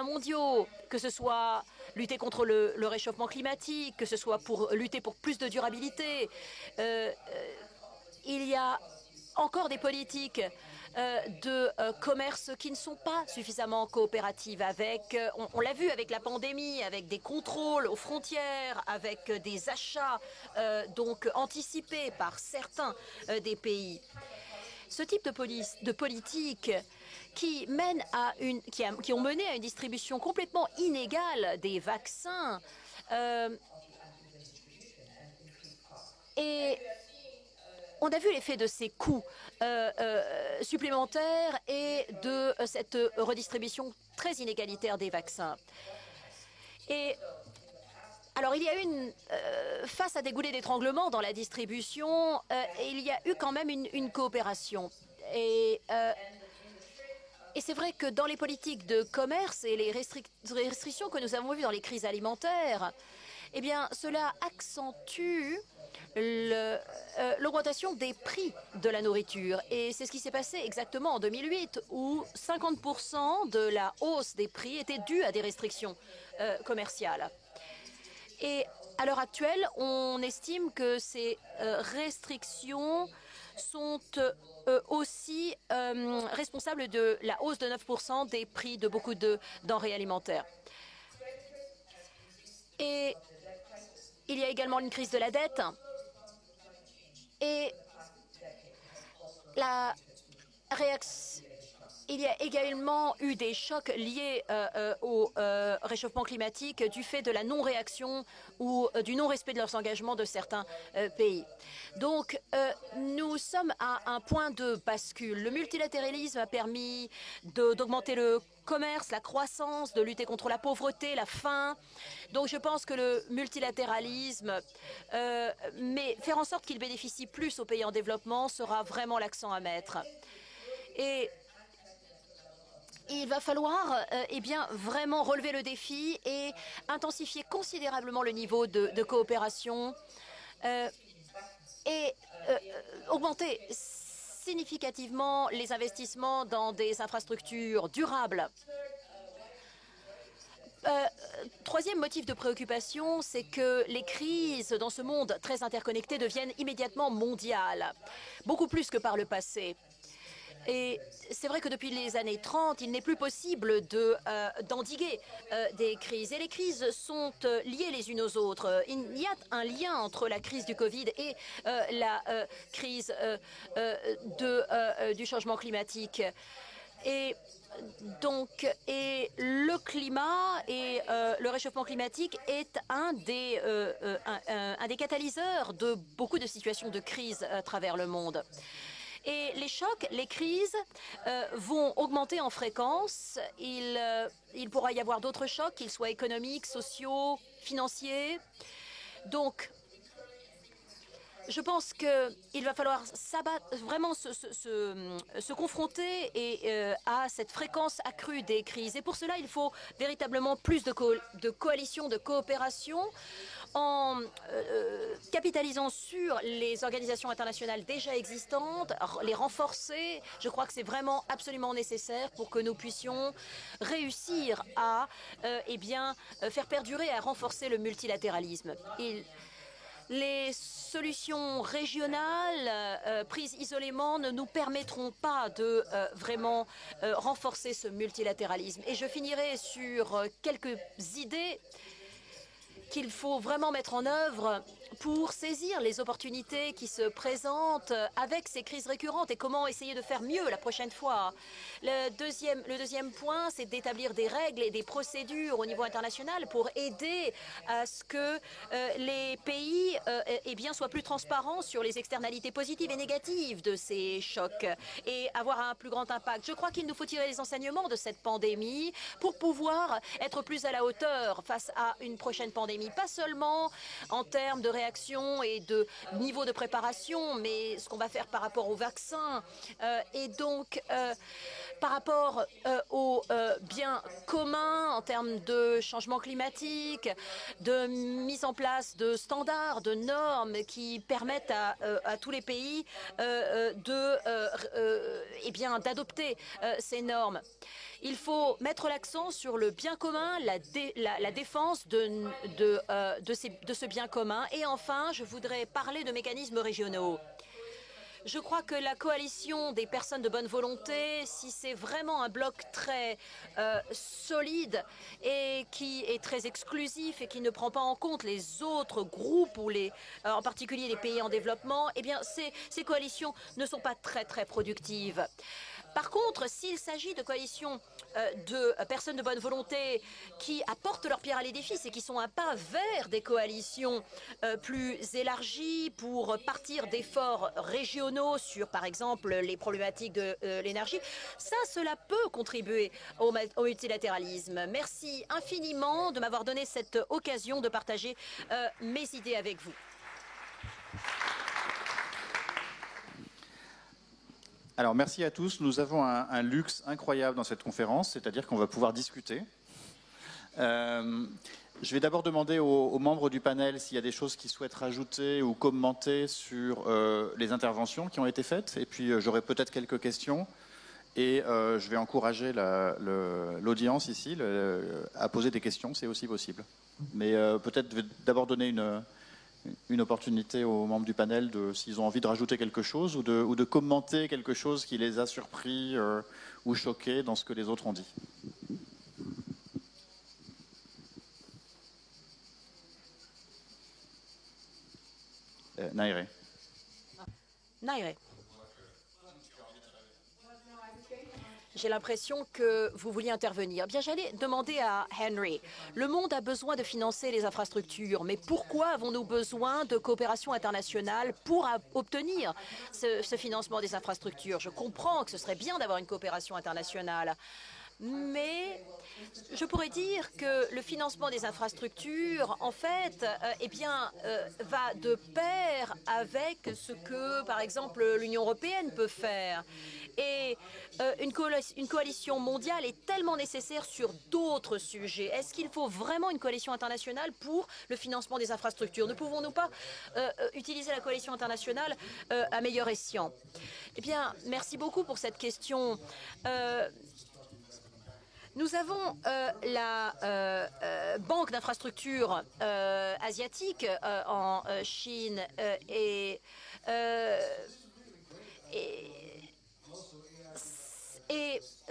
mondiaux, que ce soit lutter contre le réchauffement climatique, que ce soit pour lutter pour plus de durabilité. Il y a encore des politiques de commerce qui ne sont pas suffisamment coopératives on l'a vu avec la pandémie, avec des contrôles aux frontières, avec des achats donc anticipés par certains des pays. Ce type de politique qui ont mené à une distribution complètement inégale des vaccins et on a vu l'effet de ces coûts supplémentaires et de cette redistribution très inégalitaire des vaccins. Et alors, il y a eu face à des goulets d'étranglement dans la distribution, il y a eu quand même une coopération. Et c'est vrai que dans les politiques de commerce et les restrictions que nous avons vues dans les crises alimentaires, eh bien, cela accentue l'augmentation des prix de la nourriture. Et c'est ce qui s'est passé exactement en 2008, où 50% de la hausse des prix était due à des restrictions commerciales. Et à l'heure actuelle, on estime que ces restrictions sont aussi responsables de la hausse de 9% des prix de beaucoup de denrées alimentaires. Et il y a également une crise de la dette. Et il y a également eu des chocs liés au réchauffement climatique du fait de la non-réaction ou du non-respect de leurs engagements de certains pays. Donc, nous sommes à un point de bascule. Le multilatéralisme a permis d'augmenter le commerce, la croissance, de lutter contre la pauvreté, la faim. Donc je pense que le multilatéralisme, mais faire en sorte qu'il bénéficie plus aux pays en développement sera vraiment l'accent à mettre. Et il va falloir eh bien, vraiment relever le défi et intensifier considérablement le niveau de coopération et augmenter significativement les investissements dans des infrastructures durables. Troisième motif de préoccupation, c'est que les crises dans ce monde très interconnecté deviennent immédiatement mondiales, beaucoup plus que par le passé. Et c'est vrai que depuis les années 30, il n'est plus possible d'endiguer des crises. Et les crises sont liées les unes aux autres. Il y a un lien entre la crise du Covid et la crise du changement climatique. Et donc, le climat et le réchauffement climatique est un des catalyseurs de beaucoup de situations de crise à travers le monde. Et les chocs, les crises vont augmenter en fréquence. Il pourra y avoir d'autres chocs, qu'ils soient économiques, sociaux, financiers. Donc, je pense qu'il va falloir vraiment se confronter à cette fréquence accrue des crises. Et pour cela, il faut véritablement plus de coalition, de coopération, en capitalisant sur les organisations internationales déjà existantes, les renforcer. Je crois que c'est vraiment absolument nécessaire pour que nous puissions réussir à faire perdurer et à renforcer le multilatéralisme. Les solutions régionales prises isolément ne nous permettront pas de vraiment renforcer ce multilatéralisme. Et je finirai sur quelques idées qu'il faut vraiment mettre en œuvre pour saisir les opportunités qui se présentent avec ces crises récurrentes et comment essayer de faire mieux la prochaine fois. Le deuxième point, c'est d'établir des règles et des procédures au niveau international pour aider à ce que les pays soient plus transparents sur les externalités positives et négatives de ces chocs et avoir un plus grand impact. Je crois qu'il nous faut tirer les enseignements de cette pandémie pour pouvoir être plus à la hauteur face à une prochaine pandémie, pas seulement en termes de réaction réaction et de niveau de préparation, mais ce qu'on va faire par rapport au vaccin. Et donc, par rapport aux biens communs en termes de changement climatique, de mise en place de standards, de normes qui permettent à tous les pays d'adopter ces normes. Il faut mettre l'accent sur le bien commun, la défense de ce bien commun. Et enfin, je voudrais parler de mécanismes régionaux. Je crois que la coalition des personnes de bonne volonté, si c'est vraiment un bloc très solide et qui est très exclusif et qui ne prend pas en compte les autres groupes ou en particulier les pays en développement, eh bien ces coalitions ne sont pas très productives. Par contre, s'il s'agit de coalitions de personnes de bonne volonté qui apportent leur pierre à l'édifice et qui sont un pas vers des coalitions plus élargies pour partir d'efforts régionaux sur, par exemple, les problématiques de l'énergie, cela peut contribuer au multilatéralisme. Merci infiniment de m'avoir donné cette occasion de partager mes idées avec vous. Alors, merci à tous. Nous avons un luxe incroyable dans cette conférence, c'est-à-dire qu'on va pouvoir discuter. Je vais d'abord demander aux membres du panel s'il y a des choses qu'ils souhaitent rajouter ou commenter sur les interventions qui ont été faites. Et puis, j'aurai peut-être quelques questions. Et je vais encourager l'audience ici à poser des questions, c'est aussi possible. Mais peut-être je vais d'abord donner une opportunité aux membres du panel s'ils ont envie de rajouter quelque chose ou de commenter quelque chose qui les a surpris ou choqués dans ce que les autres ont dit. Nairé. J'ai l'impression que vous vouliez intervenir. Bien, j'allais demander à Henry. Le monde a besoin de financer les infrastructures, mais pourquoi avons-nous besoin de coopération internationale pour obtenir ce financement des infrastructures? Je comprends que ce serait bien d'avoir une coopération internationale, mais je pourrais dire que le financement des infrastructures, en fait, va de pair avec ce que, par exemple, l'Union européenne peut faire. Et une coalition mondiale est tellement nécessaire sur d'autres sujets. Est-ce qu'il faut vraiment une coalition internationale pour le financement des infrastructures? Ne pouvons-nous pas utiliser la coalition internationale à meilleur escient? Eh bien, merci beaucoup pour cette question. Nous avons la Banque d'infrastructure asiatique en Chine et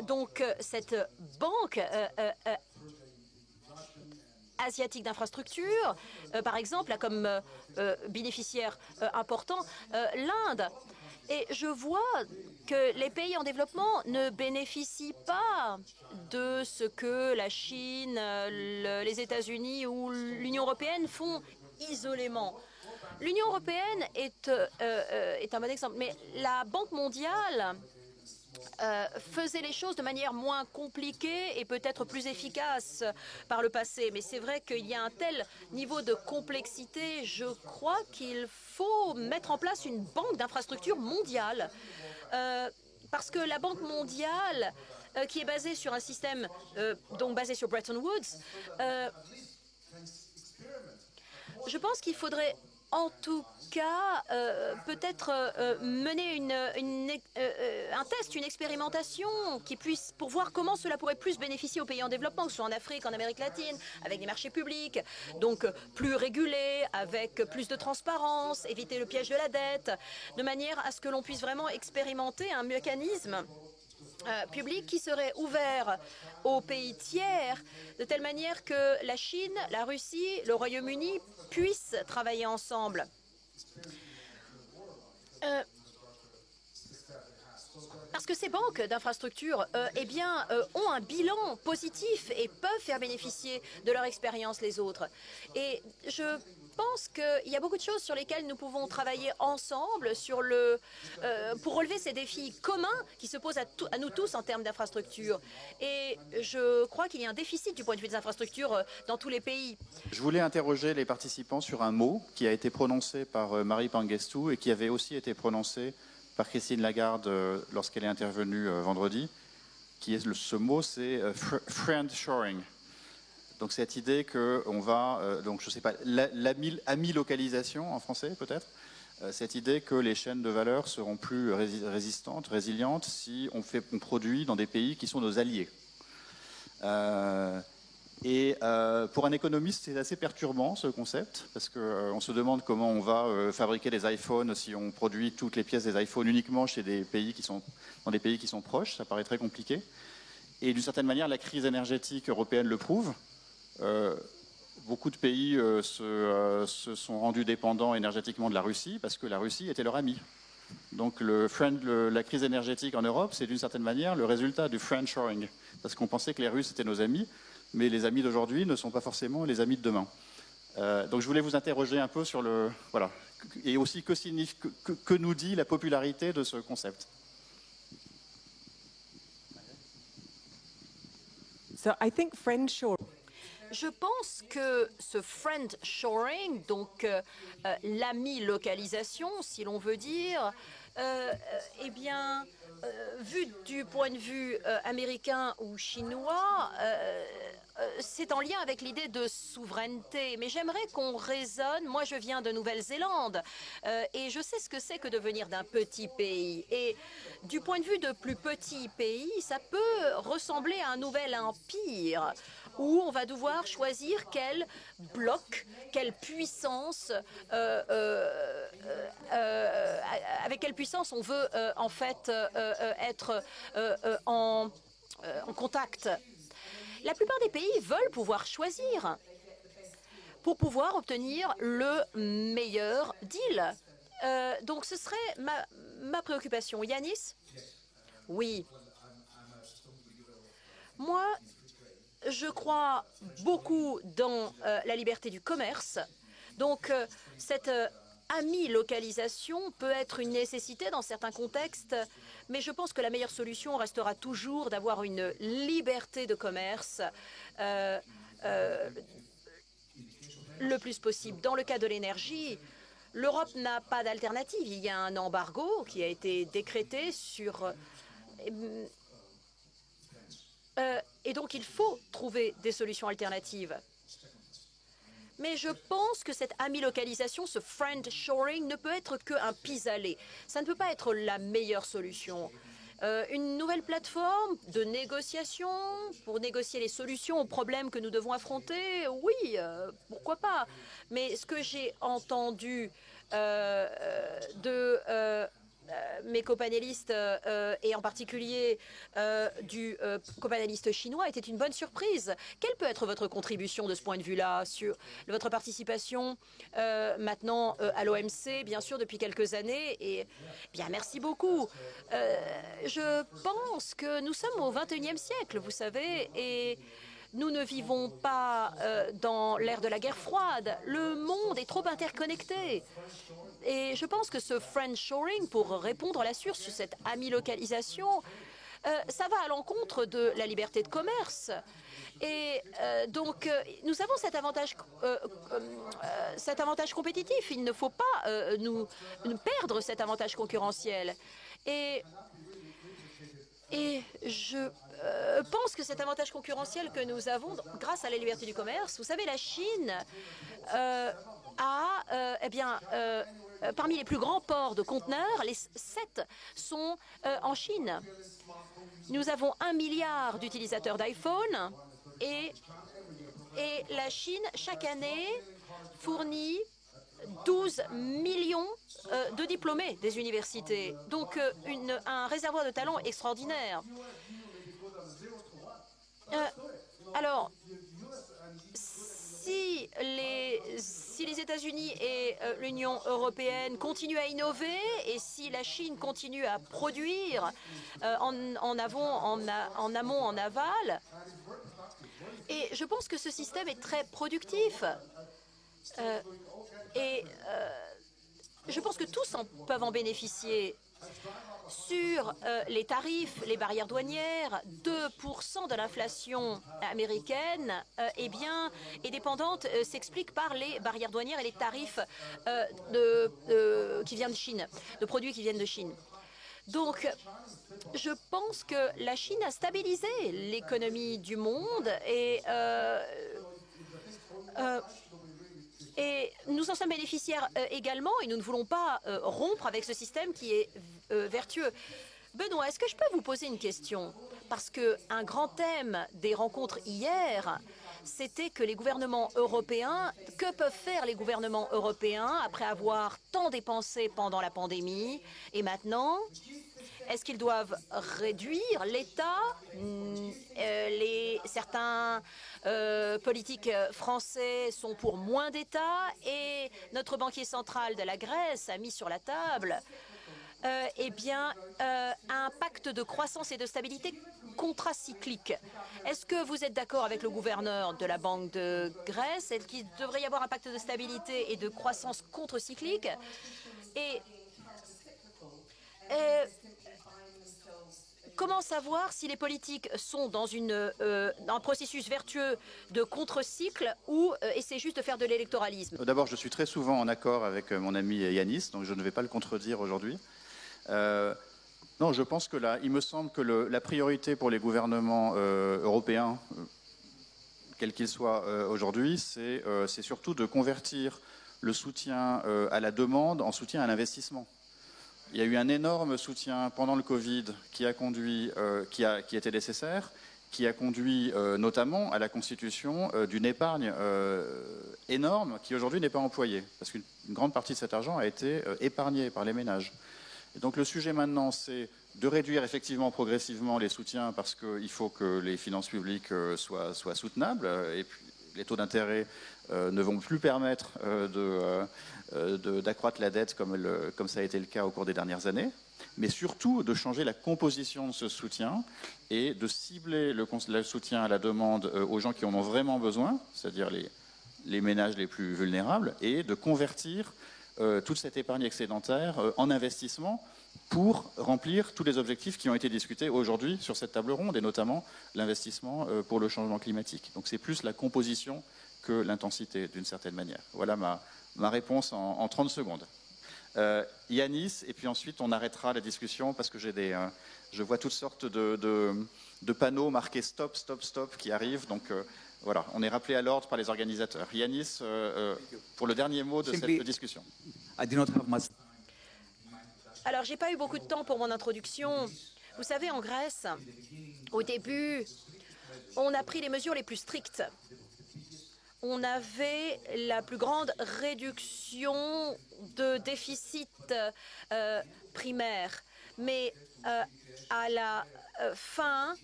donc cette banque asiatique d'infrastructure, par exemple, a comme bénéficiaire important l'Inde. Et je vois que les pays en développement ne bénéficient pas de ce que la Chine, les États-Unis ou l'Union européenne font isolément. L'Union européenne est un bon exemple, mais la Banque mondiale faisait les choses de manière moins compliquée et peut-être plus efficace par le passé. Mais c'est vrai qu'il y a un tel niveau de complexité, je crois qu'il faut mettre en place une banque d'infrastructure mondiale. Parce que la Banque mondiale, qui est basée sur un système donc basé sur Bretton Woods, je pense qu'il faudrait en tout cas peut-être mener un test, une expérimentation pour voir comment cela pourrait plus bénéficier aux pays en développement, que ce soit en Afrique, en Amérique latine, avec des marchés publics, donc plus régulés, avec plus de transparence, éviter le piège de la dette, de manière à ce que l'on puisse vraiment expérimenter un mécanisme public qui serait ouvert aux pays tiers, de telle manière que la Chine, la Russie, le Royaume-Uni puissent travailler ensemble. parce que ces banques d'infrastructures ont un bilan positif et peuvent faire bénéficier de leur expérience les autres. Et je pense qu'il y a beaucoup de choses sur lesquelles nous pouvons travailler ensemble pour relever ces défis communs qui se posent à nous tous en termes d'infrastructures. Et je crois qu'il y a un déficit du point de vue des infrastructures dans tous les pays. Je voulais interroger les participants sur un mot qui a été prononcé par Marie Pangestu et qui avait aussi été prononcé par Christine Lagarde lorsqu'elle est intervenue vendredi. Ce mot, c'est friendshoring. Donc cette idée qu'on va, donc je ne sais pas, amilocalisation en français peut-être, cette idée que les chaînes de valeur seront plus résistantes, résilientes si on produit dans des pays qui sont nos alliés. Pour un économiste, c'est assez perturbant ce concept, parce qu'on se demande comment on va fabriquer des iPhones si on produit toutes les pièces des iPhones uniquement chez des pays dans des pays qui sont proches. Ça paraît très compliqué. Et d'une certaine manière, la crise énergétique européenne le prouve. Beaucoup de pays se sont rendus dépendants énergétiquement de la Russie parce que la Russie était leur ami. Donc la crise énergétique en Europe, c'est d'une certaine manière le résultat du friendshoring, parce qu'on pensait que les Russes étaient nos amis, mais les amis d'aujourd'hui ne sont pas forcément les amis de demain. Donc je voulais vous interroger un peu sur voilà, et aussi que nous dit la popularité de ce concept. So I think friendshoring. Je pense que ce friendshoring, donc l'ami-localisation, si l'on veut dire, vu du point de vue américain ou chinois, c'est en lien avec l'idée de souveraineté. Mais j'aimerais qu'on raisonne. Moi, je viens de Nouvelle-Zélande et je sais ce que c'est que de venir d'un petit pays. Et du point de vue de plus petit pays, ça peut ressembler à un nouvel empire où on va devoir choisir quel bloc, quelle puissance, avec quelle puissance on veut en fait être en contact. La plupart des pays veulent pouvoir choisir pour pouvoir obtenir le meilleur deal. Donc ce serait ma préoccupation. Yanis? Oui. Moi, je crois beaucoup dans la liberté du commerce. Donc, cette amilocalisation peut être une nécessité dans certains contextes, mais je pense que la meilleure solution restera toujours d'avoir une liberté de commerce le plus possible. Dans le cas de l'énergie, l'Europe n'a pas d'alternative. Il y a un embargo qui a été décrété sur... et donc, il faut trouver des solutions alternatives. Mais je pense que cette amilocalisation, ce friendshoring, ne peut être qu'un pis-aller. Ça ne peut pas être la meilleure solution. Une nouvelle plateforme de négociation pour négocier les solutions aux problèmes que nous devons affronter, oui, pourquoi pas. Mais ce que j'ai entendu mes copanélistes et en particulier du copanéliste chinois était une bonne surprise. Quelle peut être votre contribution de ce point de vue-là sur votre participation maintenant à l'OMC, bien sûr, depuis quelques années? Et bien, merci beaucoup. Je pense que nous sommes au XXIe siècle, vous savez, et nous ne vivons pas dans l'ère de la guerre froide. Le monde est trop interconnecté. Et je pense que ce friendshoring, pour répondre sur cette amilocalisation, ça va à l'encontre de la liberté de commerce. Et donc, nous avons cet avantage compétitif. Il ne faut pas nous perdre cet avantage concurrentiel. Et je pense que cet avantage concurrentiel que nous avons grâce à la liberté du commerce, vous savez, la Chine parmi les plus grands ports de conteneurs, les 7 sont en Chine. Nous avons 1 milliard d'utilisateurs d'iPhone et la Chine, chaque année, fournit 12 millions de diplômés des universités. Donc, un réservoir de talents extraordinaire. Alors, si si les États-Unis et l'Union européenne continuent à innover et si la Chine continue à produire en amont, en aval, et je pense que ce système est très productif. Je pense que tous peuvent en bénéficier. Sur les tarifs, les barrières douanières, 2% de l'inflation américaine est dépendante, s'explique par les barrières douanières et les tarifs qui viennent de Chine, de produits qui viennent de Chine. Donc, je pense que la Chine a stabilisé l'économie du monde et nous en sommes bénéficiaires également et nous ne voulons pas rompre avec ce système qui est vertueux. Benoît, est-ce que je peux vous poser une question? Parce qu'un grand thème des rencontres hier, c'était que les gouvernements européens, que peuvent faire les gouvernements européens après avoir tant dépensé pendant la pandémie et maintenant? Est-ce qu'ils doivent réduire l'État? Certains politiques français sont pour moins d'État et notre banquier central de la Grèce a mis sur la table un pacte de croissance et de stabilité contracyclique. Est-ce que vous êtes d'accord avec le gouverneur de la Banque de Grèce? Est-ce qu'il devrait y avoir un pacte de stabilité et de croissance contre-cyclique? Comment savoir si les politiques sont dans un processus vertueux de contre-cycle ou essaient juste de faire de l'électoralisme? D'abord, je suis très souvent en accord avec mon ami Yanis, donc je ne vais pas le contredire aujourd'hui. Non, je pense que là, il me semble que la priorité pour les gouvernements européens, quels qu'ils soient aujourd'hui, c'est surtout de convertir le soutien à la demande en soutien à l'investissement. Il y a eu un énorme soutien pendant le Covid qui était nécessaire, qui a conduit notamment à la constitution d'une épargne énorme qui aujourd'hui n'est pas employée, parce qu'une grande partie de cet argent a été épargné par les ménages. Et donc le sujet maintenant, c'est de réduire effectivement progressivement les soutiens parce qu'il faut que les finances publiques soient soutenables et puis les taux d'intérêt ne vont plus permettre d'accroître la dette comme ça a été le cas au cours des dernières années, mais surtout de changer la composition de ce soutien et de cibler le soutien à la demande aux gens qui en ont vraiment besoin, c'est-à-dire les ménages les plus vulnérables, et de convertir toute cette épargne excédentaire en investissement pour remplir tous les objectifs qui ont été discutés aujourd'hui sur cette table ronde, et notamment l'investissement pour le changement climatique. Donc c'est plus la composition que l'intensité, d'une certaine manière. Voilà ma réponse en 30 secondes. Yanis, et puis ensuite on arrêtera la discussion parce que je vois toutes sortes de panneaux marqués stop, stop, stop qui arrivent. Donc voilà, on est rappelé à l'ordre par les organisateurs. Yanis, pour le dernier mot de cette discussion. Alors, j'ai pas eu beaucoup de temps pour mon introduction. Vous savez, en Grèce, au début, on a pris les mesures les plus strictes. On avait la plus grande réduction de déficit primaire. Mais à la fin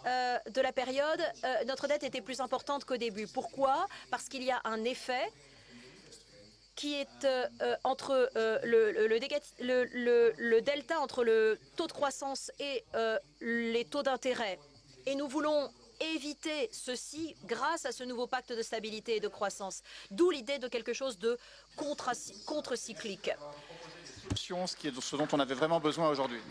de la période, notre dette était plus importante qu'au début. Pourquoi? Parce qu'il y a un effet qui est entre le delta entre le taux de croissance et les taux d'intérêt. Et nous voulons éviter ceci grâce à ce nouveau pacte de stabilité et de croissance. D'où l'idée de quelque chose de contre-cyclique. Ce dont on avait vraiment besoin aujourd'hui.